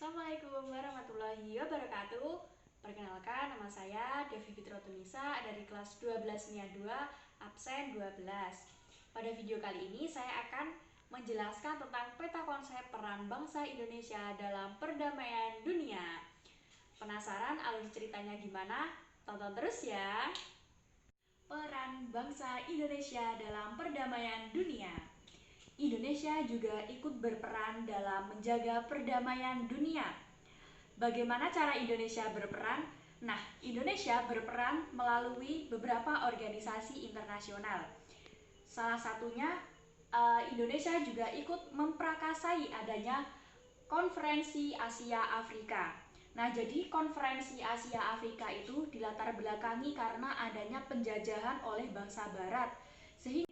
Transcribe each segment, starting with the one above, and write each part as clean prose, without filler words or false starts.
Assalamualaikum warahmatullahi wabarakatuh. Perkenalkan, nama saya Devi Fitrotunisa dari kelas 12 NIA 2, absen 12. Pada video kali ini saya akan menjelaskan tentang peta konsep peran bangsa Indonesia dalam perdamaian dunia. Penasaran alur ceritanya gimana? Tonton terus ya. Peran bangsa Indonesia dalam perdamaian dunia. Indonesia juga ikut berperan dalam menjaga perdamaian dunia. Bagaimana cara Indonesia berperan? Nah, Indonesia berperan melalui beberapa organisasi internasional. Salah satunya, Indonesia juga ikut memprakarsai adanya Konferensi Asia Afrika. Nah, jadi Konferensi Asia Afrika itu dilatar belakangi karena adanya penjajahan oleh bangsa Barat, sehingga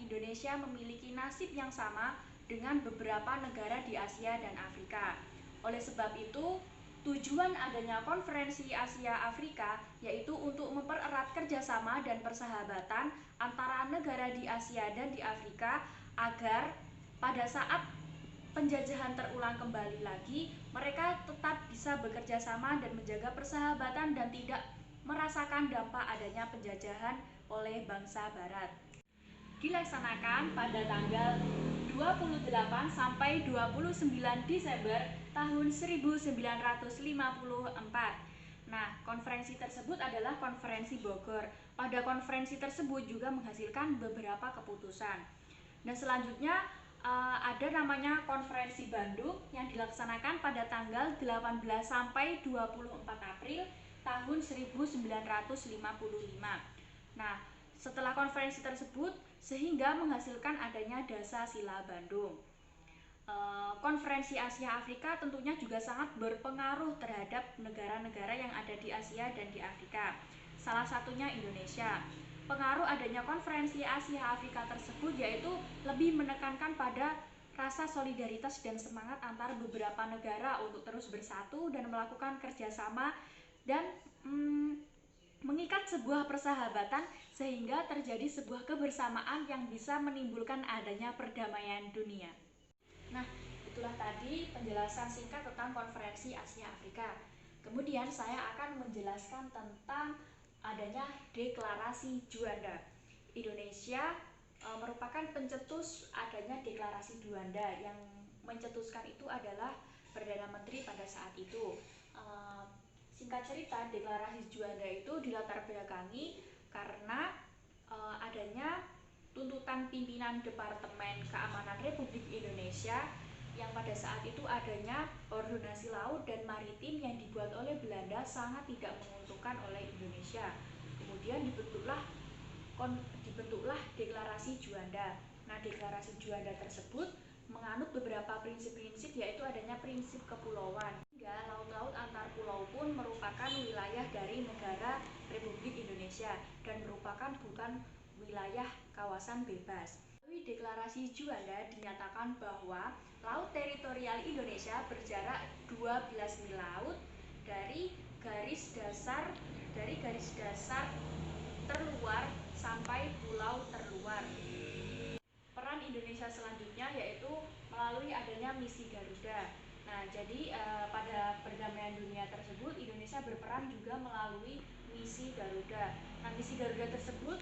Indonesia memiliki nasib yang sama dengan beberapa negara di Asia dan Afrika. Oleh sebab itu, tujuan adanya Konferensi Asia Afrika yaitu untuk mempererat kerjasama dan persahabatan antara negara di Asia dan di Afrika agar pada saat penjajahan terulang kembali lagi, mereka tetap bisa bekerja sama dan menjaga persahabatan dan tidak merasakan dampak adanya penjajahan oleh bangsa Barat. Dilaksanakan pada tanggal 28 sampai 29 Desember tahun 1954. Nah, konferensi tersebut adalah konferensi Bogor. Pada konferensi tersebut juga menghasilkan beberapa keputusan. Dan selanjutnya ada namanya konferensi Bandung yang dilaksanakan pada tanggal 18 sampai 24 April tahun 1955. Nah, setelah konferensi tersebut sehingga menghasilkan adanya Dasar-Sila Bandung. Konferensi Asia Afrika tentunya juga sangat berpengaruh terhadap negara-negara yang ada di Asia dan di Afrika. Salah satunya Indonesia. Pengaruh adanya konferensi Asia Afrika tersebut yaitu lebih menekankan pada rasa solidaritas dan semangat antar beberapa negara untuk terus bersatu dan melakukan kerjasama dan mengikat sebuah persahabatan sehingga terjadi sebuah kebersamaan yang bisa menimbulkan adanya perdamaian dunia. Nah, itulah tadi penjelasan singkat tentang konferensi Asia Afrika. Kemudian saya akan menjelaskan tentang adanya deklarasi Juanda. Indonesia merupakan pencetus adanya deklarasi Juanda. Yang mencetuskan itu adalah Perdana Menteri pada saat itu. Singkat cerita, deklarasi Juanda itu dilatar belakangi karena adanya tuntutan pimpinan Departemen Keamanan Republik Indonesia yang pada saat itu adanya ordonansi laut dan maritim yang dibuat oleh Belanda sangat tidak menguntungkan oleh Indonesia. Kemudian dibentuklah deklarasi Juanda. Nah, deklarasi Juanda tersebut menganut beberapa prinsip-prinsip, yaitu adanya prinsip kepulauan. Hingga laut-laut antar pulau pun merupakan wilayah dari negara Republik Indonesia dan merupakan bukan wilayah kawasan bebas. Melalui deklarasi Juanda dinyatakan bahwa laut teritorial Indonesia berjarak 12 mil laut dari garis dasar terluar sampai pulau terluar. Peran Indonesia selanjutnya yaitu melalui adanya misi Garuda. Nah, jadi pada perdamaian dunia tersebut Indonesia berperan juga melalui misi Garuda. Nah, misi Garuda tersebut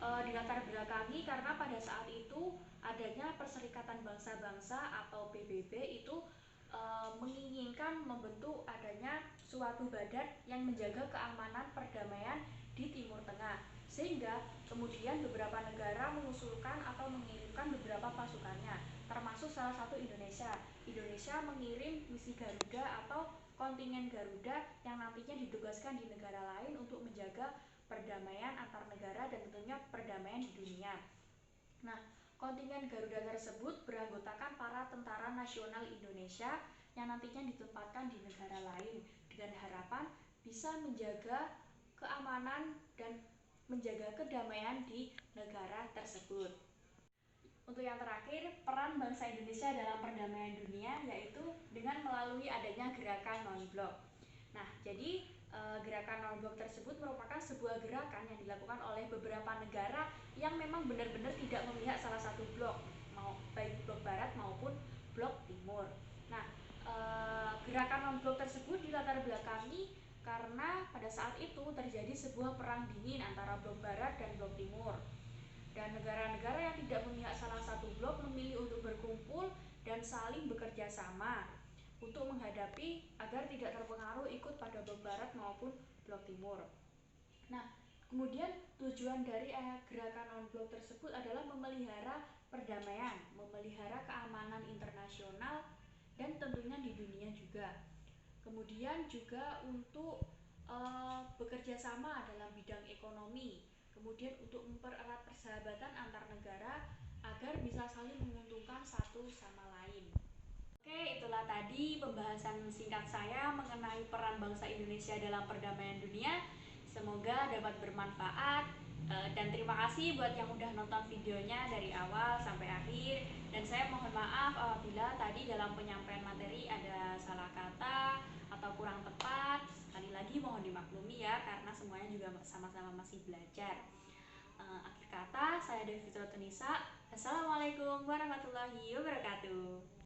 dilatar belakangi karena pada saat itu adanya Perserikatan Bangsa-Bangsa atau PBB itu menginginkan membentuk adanya suatu badan yang menjaga keamanan perdamaian di Timur Tengah, sehingga kemudian beberapa negara mengusulkan atau mengirimkan beberapa pasukannya, termasuk salah satu Indonesia. Indonesia mengirim misi Garuda atau kontingen Garuda yang nantinya ditugaskan di negara lain untuk menjaga perdamaian antar negara dan tentunya perdamaian di dunia. Nah, kontingen Garuda tersebut beranggotakan para tentara nasional Indonesia yang nantinya ditempatkan di negara lain dengan harapan bisa menjaga keamanan dan menjaga kedamaian di negara tersebut. Untuk yang terakhir, peran bangsa Indonesia dalam perdamaian dunia yaitu dengan melalui adanya gerakan non-blok. Nah, jadi gerakan non-blok tersebut merupakan sebuah gerakan yang dilakukan oleh beberapa negara yang memang benar-benar tidak memihak salah satu blok, baik blok barat maupun blok timur. Nah, gerakan non-blok tersebut dilatar belakangi karena pada saat itu terjadi sebuah perang dingin antara blok barat dan blok timur. Dan negara-negara yang tidak memihak salah satu blok memilih untuk berkumpul dan saling bekerja sama untuk menghadapi agar tidak terpengaruh ikut pada blok barat maupun blok timur. Nah, kemudian tujuan dari gerakan non-blok tersebut adalah memelihara perdamaian, memelihara keamanan internasional dan tentunya di dunia juga. Kemudian juga untuk bekerja sama dalam bidang ekonomi, kemudian untuk mempererat persahabatan antar negara agar bisa saling menguntungkan satu sama lain. Oke, itulah tadi pembahasan singkat saya mengenai peran bangsa Indonesia dalam perdamaian dunia. Semoga dapat bermanfaat, dan terima kasih buat yang udah nonton videonya dari awal sampai akhir. Dan saya mohon maaf apabila tadi dalam penyampaian materi ada salah kata atau kurang tepat. Sekali lagi mohon dimaklumi ya, karena semuanya juga sama-sama masih belajar. Akhir kata, saya Devi Fitrotunisa. Assalamualaikum warahmatullahi wabarakatuh.